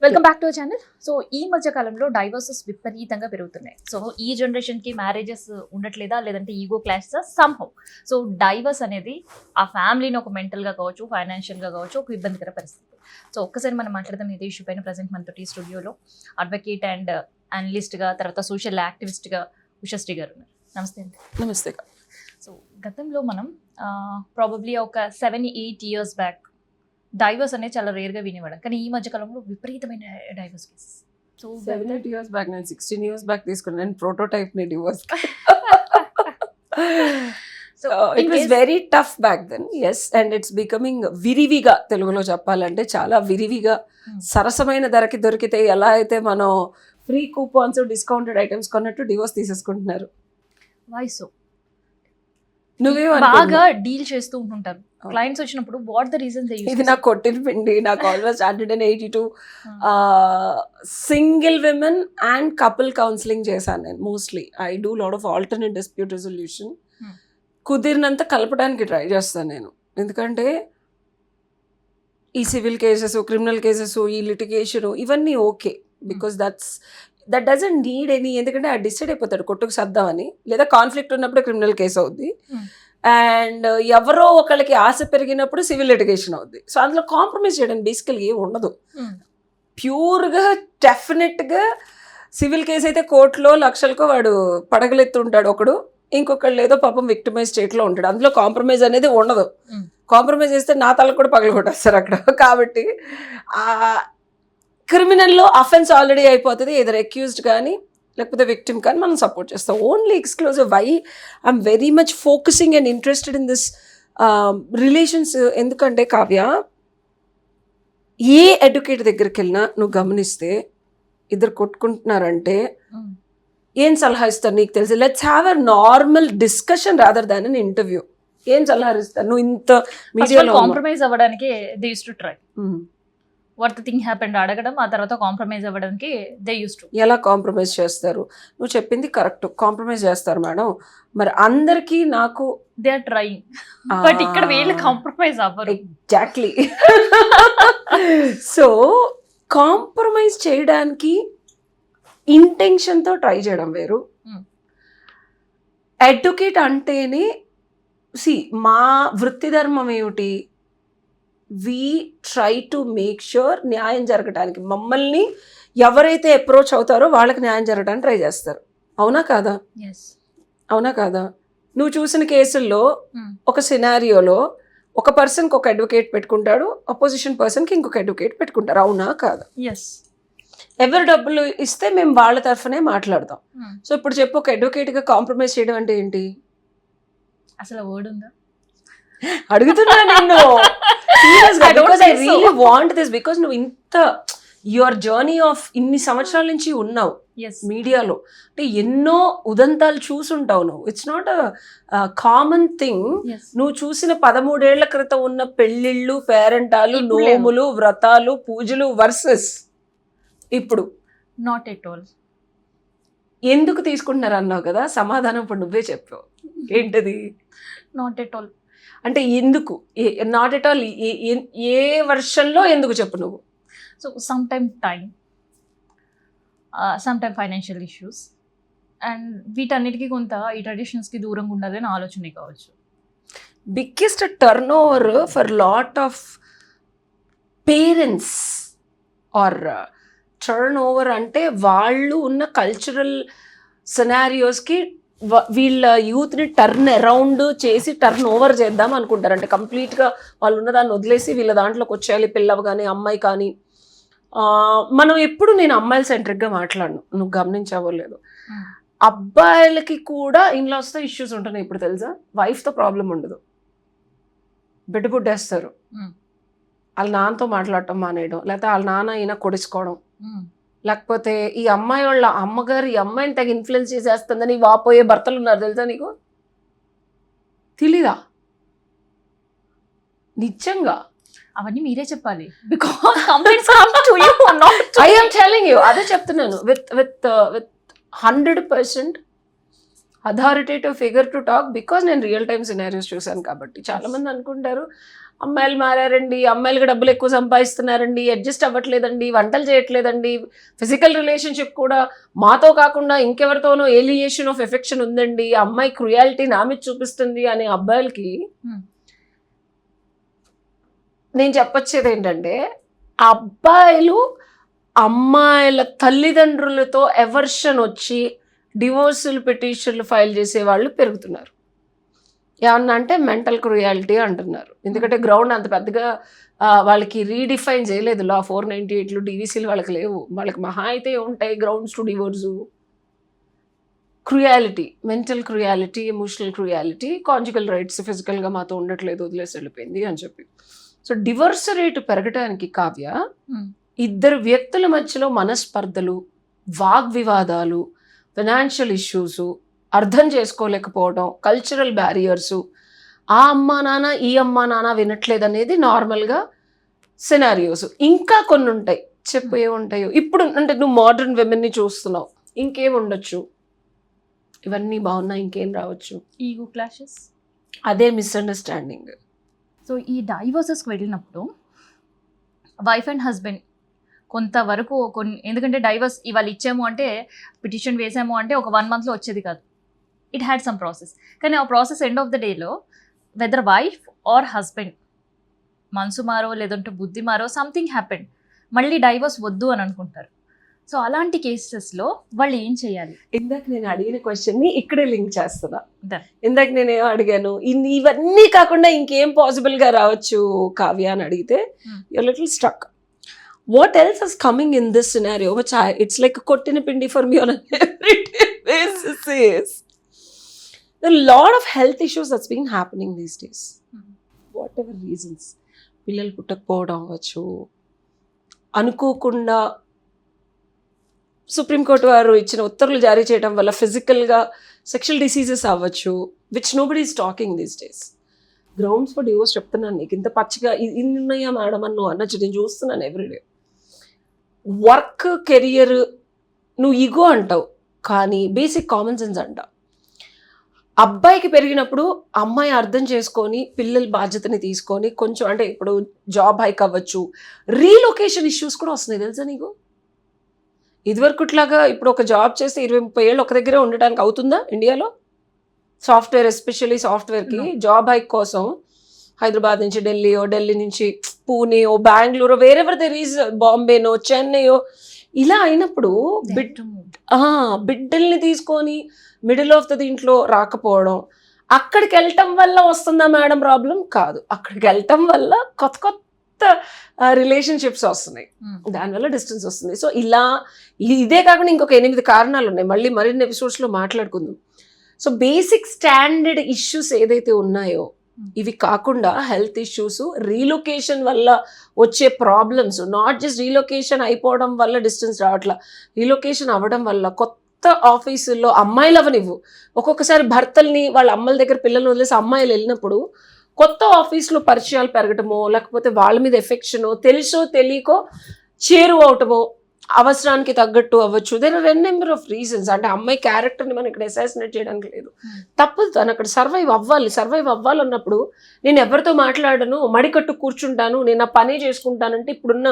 Welcome back to our channel. So ఈ మధ్య కాలంలో డైవర్సెస్ విపరీతంగా పెరుగుతున్నాయి. సో ఈ జనరేషన్ కి మ్యారేజెస్ ఉండట్లేదా, లేదంటే ego clashes somehow. So divorce అనేది ఆ ఫ్యామిలీని ఒక మెంటల్ గా కావచ్చు, ఫైనాన్షియల్ గా కావచ్చు, ఒక ఇబ్బందికర పరిస్థితి. సో ఒక్కసారి మనం మాట్లాడదాం ఇదే ఇష్యూ పైన. ప్రజెంట్ మనతోటి స్టూడియోలో అడ్వకేట్ అండ్ అనలిస్ట్ గా, తర్వాత సోషల్ యాక్టివిస్ట్ గా ఉషశ్రీ గారు ఉన్నారు. నమస్తే అండి. నమస్తే. సో గతంలో మనం ప్రాబబ్లీ ఒక 7-8 years బ్యాక్ డైవర్స్ అనేది చాలా రేర్గా వినేవాడు, కానీ ఈ మధ్య కాలంలో విపరీతమైన divorce cases. So 7-8 years back, నేను 16 years బ్యాక్ తీసుకున్నాను. నేను ప్రోటోటైప్ ని divorce. So it was very tough back then. Yes, and it's becoming విరివిగా, తెలుగులో చెప్పాలంటే చాలా విరివిగా సరసమైన ధరకి దొరికితే ఎలా అయితే మనం ఫ్రీ కూపాన్స్, డిస్కౌంటెడ్ ఐటమ్స్ కొన్నట్టు డివోర్స్ తీసేసుకుంటున్నారు. వాయిస్ నువ్వేమో బాగా డీల్ చేస్తూ ఉంటుంటారు క్లయింట్స్ వచ్చినప్పుడు. What the reason they use? ఇది నాకు కొట్టిన పిండి. నాకు almost 182 single women and couple counselling చేశాను నేను. Mostly I do lot of alternate dispute resolution. కుదిరినంత కలపడానికి ట్రై చేస్తాను నేను. ఎందుకంటే ఈ సివిల్ కేసెస్, క్రిమినల్ కేసెస్, ఈ లిటిగేషన్ ఇవన్నీ okay, because that doesn't need any. ఎందుకంటే ఆ డిసైడ్ అయిపోతాడు కొట్టుకు సర్దామని, లేదా కాన్ఫ్లిక్ట్ ఉన్నప్పుడు క్రిమినల్ కేసు అవుద్ది, అండ్ ఎవరో ఒకళ్ళకి ఆశ పెరిగినప్పుడు సివిల్ లిటిగేషన్ అవుద్ది. సో అందులో కాంప్రమైజ్ చేయడానికి బేసికల్గా ఏమి ఉండదు. ప్యూర్గా డెఫినెట్గా సివిల్ కేసు అయితే కోర్టులో లక్షలకో వాడు పడగలెత్తుంటాడు ఒకడు, ఇంకొకళ్ళు ఏదో పాపం విక్టిమైజ్ స్టేట్లో ఉంటాడు. అందులో కాంప్రమైజ్ అనేది ఉండదు. కాంప్రమైజ్ చేస్తే నా తలకు కూడా పగలగొట్టేస్తారు అక్కడ. కాబట్టి క్రిమినల్లో అఫెన్స్ ఆల్రెడీ అయిపోతుంది, ఏదర్ అక్యూజ్డ్ కానీ లేకపోతే విక్టిమ్ కానీ మనం సపోర్ట్ చేస్తాం. Only exclusive why I'm very much focusing and interested in this relations. ఎందుకంటే కావ్య, ఏ అడ్వకేట్ దగ్గరికి వెళ్ళినా నువ్వు గమనిస్తే ఇద్దరు కొట్టుకుంటున్నారంటే ఏం సలహా ఇస్తారు నీకు తెలిసి? Let's have a normal discussion rather than an interview. ఏం సలహా ఇస్తారు? నువ్వు ఇంత మీడియాలో కాంప్రమైజ్ అవ్వడానికి they use to try. What the thing happened అడగడం, ఆ తర్వాత కాంప్రమైజ్ అవ్వడానికి దే యూస్ టు. ఎలా కాంప్రమైజ్ చేస్తారు? నువ్వు చెప్పింది కరెక్ట్, కాంప్రమైజ్ చేస్తారు మేడం. మరి అందరికీ నాకు దే ఆర్ ట్రైయింగ్, బట్ ఇక్కడ వీళ్ళు కాంప్రమైజ్ అవ్వరు. ఎగ్జాక్ట్లీ. సో కాంప్రమైజ్ చేయడానికి ఇంటెన్షన్తో ట్రై చేయడం వేరు. అడ్వకేట్ అంటేనే మా వృత్తి ధర్మం ఏమిటి? We try to make sure న్యాయం జరగడానికి, మమ్మల్ని ఎవరైతే అప్రోచ్ అవుతారో వాళ్ళకి న్యాయం జరగడానికి ట్రై చేస్తారు. అవునా కాదా? అవునా కాదా? నువ్వు చూసిన కేసుల్లో ఒక సినారియోలో ఒక పర్సన్కి ఒక అడ్వకేట్ పెట్టుకుంటాడు, అపోజిషన్ పర్సన్కి ఇంకొక అడ్వకేట్ పెట్టుకుంటారు. అవునా కాదా? ఎవరు డబ్బులు ఇస్తే మేము వాళ్ళ తరఫునే మాట్లాడతాం. సో ఇప్పుడు చెప్పు, ఒక అడ్వకేట్గా కాంప్రమైజ్ చేయడం అంటే ఏంటి? అసలు వర్డ్ ఉందా? అడుగుతున్నా నేను. బికాస్ నువ్వు ఇంత యువర్ జర్నీ ఆఫ్ ఇన్ని సంవత్సరాల నుంచి ఉన్నావు మీడియాలో, అంటే ఎన్నో ఉదంతాలు చూసుంటావు నువ్వు. It's not a common thing. నువ్వు చూసిన 13 ఏళ్ల క్రితం ఉన్న పెళ్ళిళ్ళు, పేరెంటాలు, నోములు, వ్రతాలు, పూజలు వర్సెస్ ఇప్పుడు నాట్ ఎట్ ఆల్. ఎందుకు తీసుకుంటున్నారు అన్నావు కదా, సమాధానం ఇప్పుడు నువ్వే చెప్పావు. ఏంటది? నాట్ ఎట్ ఆల్ అంటే ఎందుకు? నాట్ ఎట్ ఆల్ ఏ వర్షన్లో ఎందుకు చెప్పు నువ్వు? So some time financial issues, and వీటన్నిటికీ కొంత ఈ ట్రెడిషన్స్కి దూరంగా ఉండాలి అని ఆలోచనే కావచ్చు. Biggest turn over for lot of parents are turn over అంటే వాళ్ళు ఉన్న కల్చరల్ సినారియోస్కి వీళ్ళ యూత్ని టర్న్ అరౌండ్ చేసి టర్న్ ఓవర్ చేద్దాం అనుకుంటారు. అంటే కంప్లీట్గా వాళ్ళు ఉన్న దాన్ని వదిలేసి వీళ్ళ దాంట్లోకి వచ్చేయాలి, పిల్లవ కానీ అమ్మాయి కానీ. మనం ఎప్పుడు, నేను అమ్మాయిల సెంట్రిక్గా మాట్లాడను, నువ్వు గమనించావో లేదు. అబ్బాయిలకి కూడా ఇన్లాస్తో ఇష్యూస్ ఉంటున్నాయి ఇప్పుడు తెలుసా. వైఫ్తో ప్రాబ్లం ఉండదు, బిడ్డ బుడ్డేస్తారు, వాళ్ళ నాన్నతో మాట్లాడటం మానేయడం, లేకపోతే వాళ్ళ నాన్న ఈయన కొడుచుకోవడం, లేకపోతే ఈ అమ్మాయి వాళ్ళ అమ్మగారు ఈ అమ్మాయిని తెగ ఇన్ఫ్లుయెన్స్ చేసేస్తుందని వాపోయే భర్తలు ఉన్నారు తెలుసా నీకు? తెలీదా? నిజంగా అవన్నీ మీరే చెప్పాలి. ఐ యామ్ టెల్లింగ్ యూ, అదే చెప్తున్నాను. With 100% authoritative figure to talk, because నేను రియల్ టైమ్ సినారియోస్ చూశాను కాబట్టి. చాలామంది అనుకుంటారు అమ్మాయిలు మారారండి, అమ్మాయిలకి డబ్బులు ఎక్కువ సంపాదిస్తున్నారండి, అడ్జస్ట్ అవ్వట్లేదండి, వంటలు చేయట్లేదండి, ఫిజికల్ రిలేషన్షిప్ కూడా మాతో కాకుండా ఇంకెవరితోనో ఏలియేషన్ ఆఫ్ ఎఫెక్షన్ ఉందండి, అమ్మాయి క్రుయాలిటీ నా మీద చూపిస్తుంది అనే అబ్బాయిలకి నేను చెప్పొచ్చేది ఏంటంటే, ఆ అబ్బాయిలు అమ్మాయిల తల్లిదండ్రులతో ఎవర్షన్ వచ్చి డివోర్సులు పిటిషన్లు ఫైల్ చేసే వాళ్ళు పెరుగుతున్నారు. ఏమన్నా అంటే మెంటల్ క్రుయాలిటీ అంటున్నారు. ఎందుకంటే గ్రౌండ్ అంత పెద్దగా వాళ్ళకి రీడిఫైన్ చేయలేదు. లా 498 డీవీసీలు వాళ్ళకి లేవు. వాళ్ళకి మహా అయితే ఉంటాయి grounds to divorce, cruelty, mental cruelty, emotional cruelty, conjugal rights, ఫిజికల్గా మాతో ఉండట్లేదు, వదిలేసి వెళ్ళిపోయింది అని చెప్పి. సో డివోర్స్ రేటు పెరగడానికి కావ్య ఇద్దరు వ్యక్తుల మధ్యలో మనస్పర్ధలు, వాగ్వివాదాలు, ఫైనాన్షియల్ ఇష్యూస్, అర్థం చేసుకోలేకపోవడం, కల్చరల్ బ్యారియర్సు, ఆ అమ్మా నాన్న ఈ అమ్మా నాన్న వినట్లేదు అనేది నార్మల్గా సినారియోస్. ఇంకా కొన్ని ఉంటాయి, చెప్పు ఏముంటాయో. ఇప్పుడు అంటే నువ్వు మోడర్న్ విమెన్ని చూస్తున్నావు, ఇంకేం ఉండొచ్చు, ఇవన్నీ బాగున్నా ఇంకేం రావచ్చు, ఈగో క్లాషెస్, అదే మిస్అండర్స్టాండింగ్. సో ఈ డైవర్సెస్కి వెళ్ళినప్పుడు వైఫ్ అండ్ హస్బెండ్ కొంతవరకు ఎందుకంటే డైవర్స్ ఇవాళ ఇచ్చాము అంటే, పిటిషన్ వేసాము అంటే ఒక 1 monthలో వచ్చేది కాదు. It had some process. కానీ ఆ ప్రాసెస్ ఎండ్ ఆఫ్ ద డేలో వెదర్ వైఫ్ ఆర్ హస్బెండ్ మనసు మారో లేదంటే బుద్ధి మారో సంథింగ్ హ్యాపెండ్, మళ్ళీ డైవర్స్ వద్దు అని అనుకుంటారు. సో అలాంటి కేసెస్లో వాళ్ళు ఏం చేయాలి? ఇందాక నేను అడిగిన క్వశ్చన్ని ఇక్కడే లింక్ చేస్తున్నా. Done. ఇందాక నేనేం అడిగాను, ఇవన్నీ కాకుండా ఇంకేం పాసిబుల్గా రావచ్చు కావ్య అని అడిగితే your little struck. What else is coming in this scenario which it's like కొట్టిన పిండి for me on an everyday basis is the lot of health issues that's been happening these days. Whatever reasons, పిల్లలు పుట్టకపోవడం అవ్వచ్చు, అనుకోకుండా supreme court వారు ఇచ్చిన ఉత్తర్వులు జారీ చేయడం వల్ల ఫిజికల్గా సెక్షువల్ డిసీజెస్ అవ్వచ్చు, which nobody is talking these days. Grounds for divorce చెప్తున్నాను నీకు, ఇంత పచ్చిగా ఇన్ని ఉన్నాయా మేడం అని నువ్వు అన్నట్టు నేను చూస్తున్నాను ఎవ్రీడే. వర్క్, కెరియర్, నువ్వు ఈగో అంటావు, కానీ బేసిక్ కామన్ సెన్స్ అంటావు. అబ్బాయికి పెరిగినప్పుడు అమ్మాయి అర్థం చేసుకొని పిల్లల బాధ్యతని తీసుకొని కొంచెం, అంటే ఇప్పుడు జాబ్ హైక్ అవ్వచ్చు, రీలొకేషన్ ఇష్యూస్ కూడా వస్తున్నాయి తెలుసా నీకు. ఇదివరకుట్లాగా ఇప్పుడు ఒక జాబ్ చేస్తే 20-30 ఏళ్ళు ఒక దగ్గరే ఉండడానికి అవుతుందా ఇండియాలో? సాఫ్ట్వేర్, ఎస్పెషల్లీ సాఫ్ట్వేర్కి జాబ్ హైక్ కోసం హైదరాబాద్ నుంచి ఢిల్లీయో, ఢిల్లీ నుంచి పూణేయో, బెంగళూరు, వేరెవర్ దెర్ ఈజ్, బాంబేనో, చెన్నైయో, ఇలా అయినప్పుడు బిడ్డల్ని తీసుకొని మిడిల్ ఆఫ్ ద దీంట్లో రాకపోవడం, అక్కడికి వెళ్ళటం వల్ల వస్తుందా మేడం ప్రాబ్లం? కాదు, అక్కడికి వెళ్ళటం వల్ల కొత్త కొత్త రిలేషన్షిప్స్ వస్తున్నాయి, దానివల్ల డిస్టెన్స్ వస్తుంది. సో ఇలా ఇదే కాకుండా ఇంకొక 8 కారణాలు ఉన్నాయి, మళ్ళీ మరిన్ని ఎపిసోడ్స్లో మాట్లాడుకుందాం. సో బేసిక్ స్టాండర్డ్ ఇష్యూస్ ఏదైతే ఉన్నాయో ఇవి కాకుండా హెల్త్ ఇష్యూస్, రీలొకేషన్ వల్ల వచ్చే ప్రాబ్లమ్స్, నాట్ జస్ట్ రీలొకేషన్ అయిపోవడం వల్ల డిస్టెన్స్ రావట్లా, రీలొకేషన్ అవ్వడం వల్ల కొత్త ఆఫీసుల్లో అమ్మాయిలు అవనివ్వు, ఒక్కొక్కసారి భర్తల్ని వాళ్ళ అమ్మల దగ్గర పిల్లల్ని వదిలేసి అమ్మాయిలు వెళ్ళినప్పుడు కొత్త ఆఫీస్లో పరిచయాలు పెరగటమో, లేకపోతే వాళ్ళ మీద ఎఫెక్షనో, తెలుసో తెలియకో చేరువ అవటమో, అవసరానికి తగ్గట్టు అవ్వచ్చు. There are n number of reasons. అంటే అమ్మాయి క్యారెక్టర్ని మనం ఇక్కడ అసాసినేట్ చేయడానికి లేదు, తప్పదు, తను అక్కడ సర్వైవ్ అవ్వాలన్నప్పుడు నేను ఎవరితో మాట్లాడను, మడికట్టు కూర్చుంటాను, నేను నా పనే చేసుకుంటానంటే ఇప్పుడున్న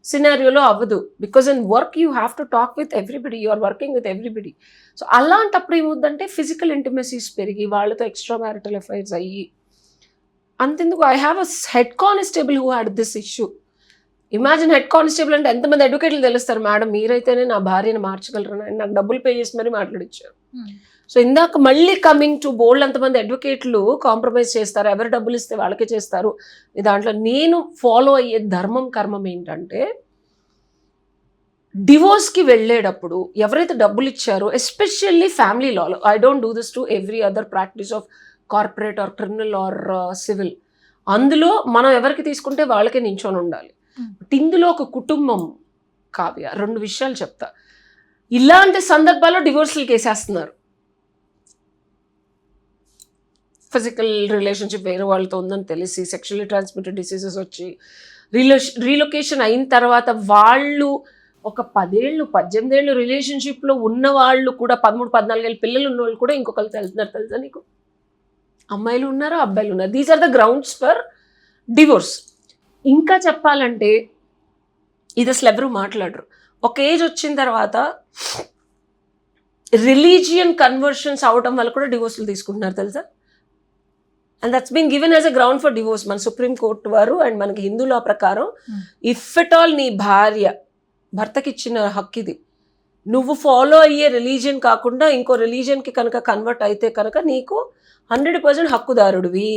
సినారియోలో అవ్వదు. Because in work you have to talk with everybody, you are working with everybody. So అలాంటప్పుడు ఏమవుద్దంటే ఫిజికల్ ఇంటిమసీస్ పెరిగి వాళ్ళతో ఎక్స్ట్రా మ్యారిటల్ అఫైర్స్ అయ్యి, అంతెందుకు I have a head constable who had this issue. Imagine, head constable అంటే ఎంతమంది అడ్వకేట్లు తెలుస్తారు, madam మీరైతేనే నా భార్యను మార్చగలరు, నాకు డబ్బులు పే చేసి మరీ మాట్లాడిచ్చారు. సో ఇందాక మళ్ళీ కమింగ్ టు బోల్డ్ అంతమంది అడ్వకేట్లు కాంప్రమైజ్ చేస్తారు, ఎవరు డబ్బులు ఇస్తే వాళ్ళకే చేస్తారు. దాంట్లో నేను ఫాలో అయ్యే ధర్మం కర్మం ఏంటంటే, డివోర్స్కి వెళ్ళేటప్పుడు ఎవరైతే డబ్బులు ఇచ్చారో, ఎస్పెషల్లీ ఫ్యామిలీ లాలో, I don't do this to every other practice of corporate or criminal or civil, అందులో మనం ఎవరికి తీసుకుంటే వాళ్ళకే నించొని ఉండాలి. ఇందులో ఒక కుటుంబం కావ్య 2 విషయాలు చెప్తా. ఇలాంటి సందర్భాల్లో డివోర్స్లు కేసేస్తున్నారు. ఫిజికల్ రిలేషన్షిప్ వేరే వాళ్ళతో ఉందని తెలిసి సెక్షువల్లీ ట్రాన్స్మిటెడ్ డిసీజెస్ వచ్చి రీలొకేషన్ అయిన తర్వాత వాళ్ళు ఒక 10 ఏళ్ళు 18 ఏళ్ళు రిలేషన్షిప్లో ఉన్న వాళ్ళు కూడా 13-14 ఏళ్ళు పిల్లలు ఉన్న వాళ్ళు కూడా ఇంకొకరు వెళ్తున్నారు తెలుసా నీకు. అమ్మాయిలు ఉన్నారు, అబ్బాయిలు ఉన్నారు. These are the grounds for divorce. ఇంకా చెప్పాలంటే ఇది అసలు ఎవరు మాట్లాడరు. ఒక ఏజ్ వచ్చిన తర్వాత రిలీజియన్ కన్వర్షన్స్ అవడం వల్ల కూడా డివోర్స్లు తీసుకుంటున్నారు తెలుసా. And that's been given as a ground for divorce మన సుప్రీం కోర్టు వారు అండ్ మనకి హిందూ లా ప్రకారం. ఇఫ్ ఎట్ ఆల్ నీ భర్తకి ఇచ్చిన హక్కు ఇది, నువ్వు ఫాలో అయ్యే రిలీజియన్ కాకుండా ఇంకో రిలీజియన్కి కనుక కన్వర్ట్ అయితే కనుక నీకు 100% హక్కుదారుడివి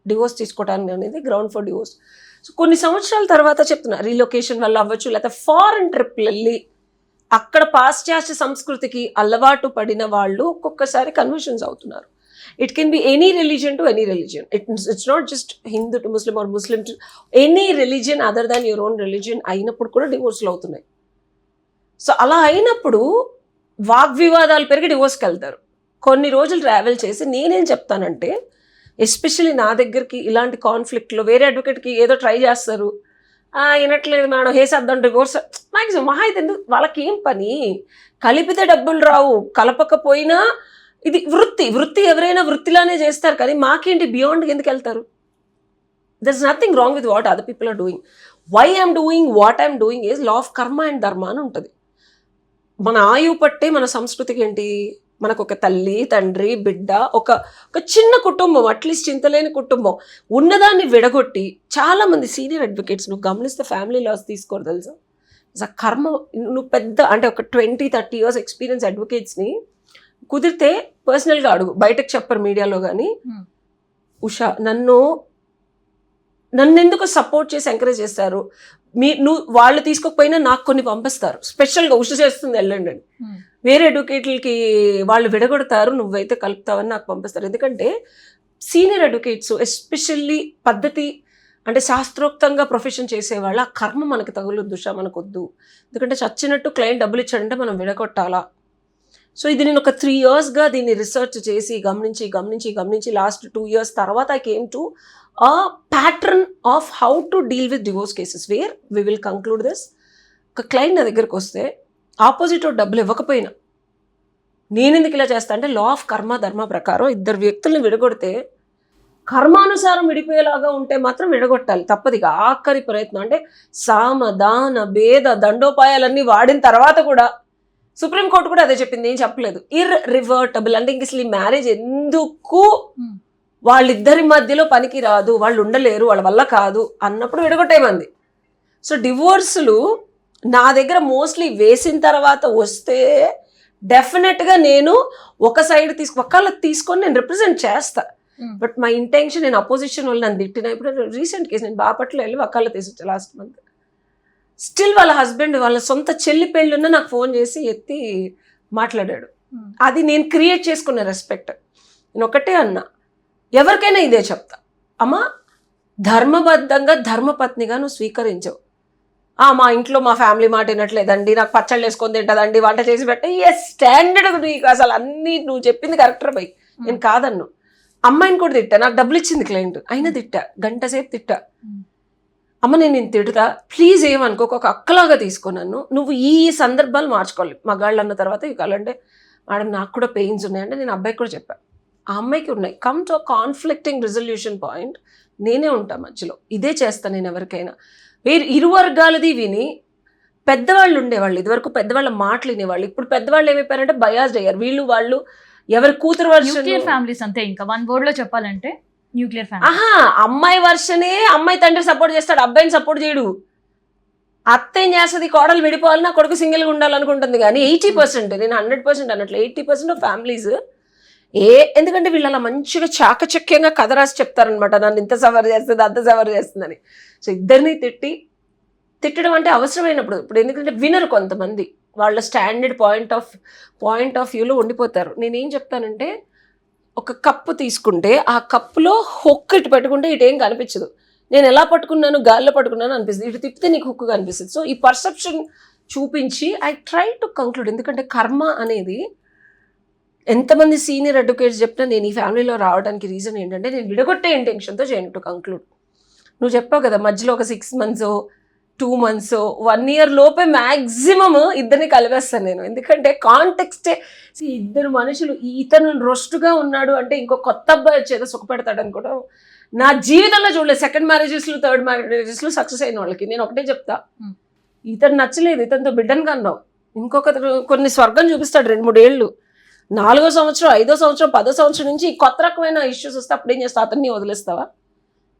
డివోర్స్ తీసుకోవడానికి అనేది గ్రౌండ్ ఫర్ డివోర్స్. సో కొన్ని సంవత్సరాల తర్వాత చెప్తున్నా, రీలొకేషన్ వల్ల అవ్వచ్చు, లేకపోతే ఫారెన్ ట్రిప్ వెళ్ళి అక్కడ పాశ్చాత్య సంస్కృతికి అలవాటు పడిన వాళ్ళు ఒక్కొక్కసారి కన్వర్షన్స్ అవుతున్నారు. It can be any religion to any religion. It's not just Hindu to Muslim are Muslim to any religion other than your own religion అయినప్పుడు కూడా డివోర్స్లు అవుతున్నాయి. సో అలా అయినప్పుడు వాగ్వివాదాలు పెరిగి డివోర్స్కి వెళ్తారు. కొన్ని రోజులు ట్రావెల్ చేసి నేనేం చెప్తానంటే, ఎస్పెషల్లీ నా దగ్గరికి ఇలాంటి కాన్ఫ్లిక్ట్లో వేరే అడ్వకేట్కి ఏదో ట్రై చేస్తారు, వినట్లేదు మేడం హేసేద్దాం డివోర్స్, మ్యాక్సిమం మహా అయితే ఎందుకు, వాళ్ళకి ఏం పని, కలిపితే డబ్బులు రావు, కలపకపోయినా ఇది వృత్తి ఎవరైనా వృత్తిలానే చేస్తారు, కానీ మాకేంటి బియాండ్ ఎందుకు వెళ్తారు. There is nothing wrong with what other people are doing. Why I'm doing what I'm doing is law of karma and dharma అని ఉంటుంది. మన ఆయువు పట్టే మన సంస్కృతికి ఏంటి, మనకు ఒక తల్లి తండ్రి బిడ్డ ఒక చిన్న కుటుంబం, అట్లీస్ట్ చింతలేని కుటుంబం ఉన్నదాన్ని విడగొట్టి చాలామంది సీనియర్ అడ్వకేట్స్ నువ్వు గమనిస్తే ఫ్యామిలీ లాస్ తీసుకోరు తెలుసా. కర్మ నువ్వు పెద్ద అంటే ఒక 20-30 years ఎక్స్పీరియన్స్ అడ్వకేట్స్ని కుదిరితే పర్సనల్గా అడుగు, బయటకు చెప్పరు మీడియాలో. కానీ ఉషా నన్ను ఎందుకు సపోర్ట్ చేసి ఎంకరేజ్ చేస్తారు, నువ్వు వాళ్ళు తీసుకోకపోయినా నాకు కొన్ని పంపిస్తారు, స్పెషల్గా ఉష చేస్తుంది వెళ్ళండి అని. వేరే అడ్వకేట్లకి వాళ్ళు విడగొడతారు, నువ్వైతే కలుపుతావని నాకు పంపిస్తారు. ఎందుకంటే సీనియర్ అడ్వకేట్స్ ఎస్పెషల్లీ పద్ధతి అంటే శాస్త్రోక్తంగా ప్రొఫెషన్ చేసేవాళ్ళు, ఆ కర్మ మనకి తగులొద్దు ఉషా, మనకొద్దు. ఎందుకంటే చచ్చినట్టు క్లయింట్ డబ్బులు ఇచ్చాడంటే మనం విడగొట్టాలా. సో ఇది నేను ఒక 3 yearsగా దీన్ని రీసెర్చ్ చేసి గమనించి లాస్ట్ 2 years తర్వాత I came to a pattern of how to deal with divorce cases where we will conclude this. ఒక క్లయింట్ నా దగ్గరకు వస్తే ఆపోజిట్ డబ్బులు ఇవ్వకపోయినా నేను ఎందుకు ఇలా చేస్తా అంటే, లా ఆఫ్ కర్మ ధర్మ ప్రకారం ఇద్దరు వ్యక్తుల్ని విడగొడితే కర్మానుసారం విడిపోయేలాగా ఉంటే మాత్రం విడగొట్టాలి, తప్పదిగా ఆఖరి ప్రయత్నం. అంటే సామ దాన భేద దండోపాయాలన్నీ వాడిన తర్వాత కూడా సుప్రీంకోర్టు కూడా అదే చెప్పింది, ఏం చెప్పలేదు. ఇర్రివర్టబుల్ అంటే ఇంక అసలు ఈ మ్యారేజ్ ఎందుకు వాళ్ళిద్దరి మధ్యలో పనికి రాదు, వాళ్ళు ఉండలేరు, వాళ్ళ వల్ల కాదు అన్నప్పుడు విడగొట్టేమంది. సో డివోర్సులు నా దగ్గర మోస్ట్లీ వేసిన తర్వాత వస్తే డెఫినెట్గా నేను ఒక సైడ్ ఒకళ్ళకి తీసుకొని నేను రిప్రజెంట్ చేస్తా. బట్ మై ఇంటెన్షన్ నేను అపోజిషన్ వాళ్ళు నన్ను తిట్టిన, ఇప్పుడు రీసెంట్ కేసు నేను బాపట్ల వెళ్ళి ఒకళ్ళ తీసుకొచ్చా లాస్ట్ మంత్. స్టిల్ వాళ్ళ హస్బెండ్ వాళ్ళ సొంత చెల్లి పెళ్ళున్న నాకు ఫోన్ చేసి ఎత్తి మాట్లాడాడు. అది నేను క్రియేట్ చేసుకున్న రెస్పెక్ట్. నేను ఒకటే అన్నా, ఎవరికైనా ఇదే చెప్తా, అమ్మా ధర్మబద్ధంగా ధర్మపత్నిగా నువ్వు స్వీకరించవు. మా ఇంట్లో మా ఫ్యామిలీ మాట వినట్లేదండి, నాకు పచ్చళ్ళు వేసుకొని తింటదండి, వంట చేసి పెట్టే స్టాండర్డ్ నీకు అసలు అన్నీ నువ్వు చెప్పింది కరెక్టర్ బై, నేను కాదన్ను. అమ్మాయిని కూడా తిట్టా, నాకు డబ్బులు ఇచ్చింది క్లయింట్ అయినా తిట్టా, గంట సేపు తిట్టా. అమ్మ నేను తిడుతా, ప్లీజ్ ఏమనుకోక ఒక అక్కలాగా తీసుకో నన్ను, నువ్వు ఈ సందర్భాలు మార్చుకోవాలి. మగాళ్ళు అన్న తర్వాత ఇవి కావాలంటే మేడం నాకు కూడా పెయిన్స్ ఉన్నాయంటే నేను అబ్బాయికి కూడా చెప్పాను, ఆ అమ్మాయికి ఉన్నాయి. Come to conflicting resolution point, నేనే ఉంటా మధ్యలో, ఇదే చేస్తాను నేను ఎవరికైనా. ఇరు వర్గాలది విని పెద్దవాళ్ళు ఉండేవాళ్ళు, ఇదివరకు పెద్దవాళ్ళ మాటలు వినేవాళ్ళు, ఇప్పుడు పెద్దవాళ్ళు ఏమైపోయారంటే బయాస్డ్ అయ్యారు. వీళ్ళు వాళ్ళు ఎవరి కూతురు వర్షన్ ఫ్యామిలీస్ అంతే. ఇంకా వన్ వర్డ్ లో చెప్పాలంటే న్యూక్లియర్ ఫ్యామిలీ. అమ్మాయి వర్షనే అమ్మాయి తండ్రి సపోర్ట్ చేస్తాడు, అబ్బాయిని సపోర్ట్ చేయడు. అత్త ఏం చేస్తుంది, కోడలు విడిపోవాలి, నా కొడుకు సింగిల్గా ఉండాలనుకుంటుంది. కానీ 80%, నేను 100% అన్నట్లు 80% ఆఫ్ ఫ్యామిలీస్ ఎందుకంటే వీళ్ళు అలా మంచిగా చాకచక్యంగా కథ రాసి చెప్తారనమాట, నన్ను ఇంత సవర్ చేస్తుంది అంత సవర్ చేస్తుందని. సో ఇద్దరిని తిట్టడం అంటే అవసరమైనప్పుడు. ఇప్పుడు ఎందుకంటే వినరు కొంతమంది, వాళ్ళ స్టాండర్డ్ పాయింట్ ఆఫ్ వ్యూలో ఉండిపోతారు. నేనేం చెప్తానంటే, ఒక కప్పు తీసుకుంటే ఆ కప్పులో హుక్ ఇటు పెట్టుకుంటే ఇటేం కనిపించదు, నేను ఎలా పట్టుకున్నాను గాల్లో పట్టుకున్నాను అనిపిస్తుంది, ఇటు తిప్పితే నీకు హుక్ కనిపిస్తుంది. సో ఈ పర్సెప్షన్ చూపించి ఐ ట్రై టు కంక్లూడ్. ఎందుకంటే కర్మ అనేది ఎంతమంది సీనియర్ అడ్వకేట్స్ చెప్పినా నేను ఈ ఫ్యామిలీలో రావడానికి రీజన్ ఏంటంటే, నేను విడగొట్టే ఇంటెన్షన్తో చేయను టు కంక్లూడ్. నువ్వు చెప్పావు కదా మధ్యలో ఒక 6 months 2 months 1 year లోపే మ్యాక్సిమమ్ ఇద్దరిని కలిపేస్తాను నేను. ఎందుకంటే కాంటెక్స్టే, ఇద్దరు మనుషులు ఇతను రొస్టుగా ఉన్నాడు అంటే ఇంకో కొత్త అబ్బాయి వచ్చేదో సుఖపెడతాడు అనుకోవడం నా జీవితంలో చూడలేదు సెకండ్ మ్యారేజెస్లో థర్డ్ మ్యారేజెస్లో సక్సెస్ అయిన వాళ్ళకి. నేను ఒకటే చెప్తా, Hmm. ఇతను నచ్చలేదు, ఇతనితో బిడ్డను కన్నావు, ఇంకొకరు కొన్ని స్వర్గం చూపిస్తాడు 2-3 ఏళ్ళు, 4వ సంవత్సరం 5వ సంవత్సరం 10వ సంవత్సరం నుంచి కొత్త రకమైన ఇష్యూస్ వస్తే అప్పుడు ఏం చేస్తావు? అతన్ని వదిలేస్తావా?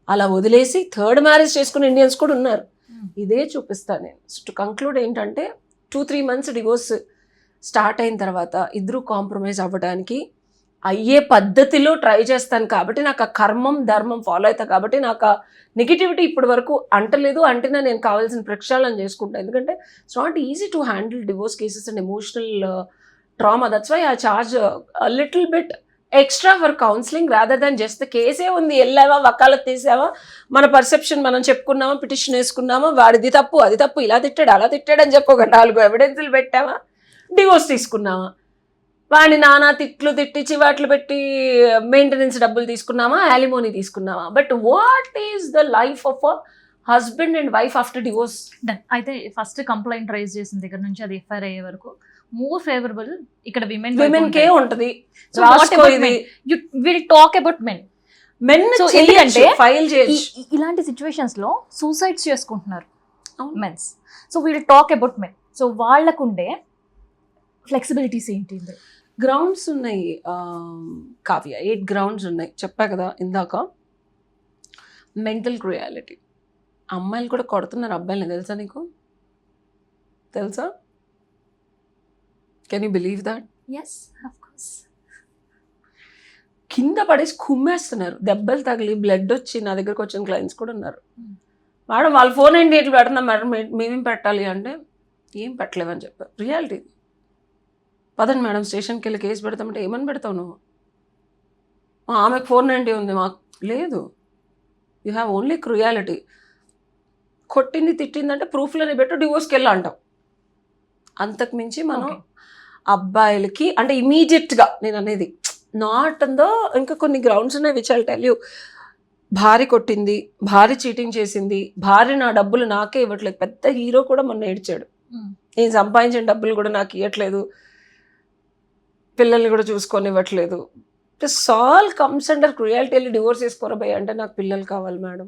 అలా వదిలేసి థర్డ్ మ్యారేజ్ చేసుకునే ఇండియన్స్ కూడా ఉన్నారు. ఇదే చూపిస్తాను నేను. టు కంక్లూడ్ ఏంటంటే 2-3 మంత్స్ డివోర్స్ స్టార్ట్ అయిన తర్వాత ఇద్దరు కాంప్రమైజ్ అవ్వడానికి అయ్యే పద్ధతిలో ట్రై చేస్తాను. కాబట్టి నాకు ఆ కర్మం ధర్మం ఫాలో అవుతా. కాబట్టి నాకు ఆ నెగిటివిటీ ఇప్పటి వరకు అంటలేదు. అంటేనే నేను కావాల్సిన ప్రక్షాళన చేసుకుంటాను. ఎందుకంటే it's not easy to handle divorce cases and emotional trauma. That's why I charge little bit extra for counselling rather than just కేసే ఉంది, వెళ్ళావా వకాలత్ తీసావా, మన పర్సెప్షన్ మనం చెప్పుకున్నామా, పిటిషన్ వేసుకున్నామా, వాడిది తప్పు అది తప్పు, ఇలా తిట్టాడు అలా తిట్టాడు అని చెప్పి ఒక 4 ఎవిడెన్స్లు పెట్టావా, డివోర్స్ తీసుకున్నావా, వాడిని నానా తిట్లు తిట్టించి వాటిలో పెట్టి మెయింటెనెన్స్ డబ్బులు తీసుకున్నామా, యాలిమోనీ తీసుకున్నామా. But what is the life of a husband and wife after divorce? అయితే ఫస్ట్ కంప్లైంట్ రైజ్ చేసిన దగ్గర నుంచి అది ఎఫ్ఐఆర్ అయ్యే వరకు మోర్ ఫేవరబుల్ ఇక్కడ విమెన్ కే ఉంటది. Will talk about men. Men So, ఎందుకంటే ఫైల్ చేయొచ్చు. ఇలాంటి సిచ్యువేషన్స్ లో సూసైడ్స్ చేసుకుంటున్నారు అవును. Men's. So will talk about men. So వాళ్ళకుండే ఫ్లెక్సిబిలిటీస్ ఏంటి? గ్రౌండ్స్ ఉన్నాయి కావ్య, 8 గ్రౌండ్స్ ఉన్నాయి. చెప్పా కదా ఇందాక. Mental cruelty. అమ్మాయిలు కూడా కొడుతున్నారు అబ్బాయిలని, తెలుసా నీకు? తెలుసా? Can you believe that? Yes of course. కింద పడేసి కుమ్మేస్తున్నారు, దెబ్బలు తగిలి బ్లడ్ వచ్చి నా దగ్గరకు వచ్చిన క్లయింట్స్ కూడా ఉన్నారు. మేడం వాళ్ళ ఫోన్ ఏంటి ఇట్లా పెడుతున్నాం మేడం, మేమేం పెట్టాలి అంటే ఏం పెట్టలేవని చెప్పారు. రియాలిటీ. పదండి మేడం స్టేషన్కి వెళ్ళి కేసు పెడతామంటే ఏమని పెడతావు నువ్వు? ఆమెకు ఫోన్ ఏంటి ఉంది, మాకు లేదు. You have only cruelty. కొట్టింది తిట్టిందంటే ప్రూఫ్లోనే పెట్టు, డివోర్స్కి వెళ్ళి అంటాం. అంతకు మించి మనం అబ్బాయిలకి అంటే ఇమీడియట్గా నేను అనేది నాట్ అందో. ఇంకా కొన్ని గ్రౌండ్స్ ఉన్నాయి విచ్ ఐ టెల్ యూ. భార్య కొట్టింది, భార్య చీటింగ్ చేసింది, భార్య నా డబ్బులు నాకే ఇవ్వట్లేదు. పెద్ద హీరో కూడా మొన్న ఏడ్చాడు, నేను సంపాదించిన డబ్బులు కూడా నాకు ఇవ్వట్లేదు, పిల్లల్ని కూడా చూసుకొని ఇవ్వట్లేదు. This all comes under cruelty. వెళ్ళి డివోర్స్ చేసుకోరా భయ అంటే నాకు పిల్లలు కావాలి మేడం.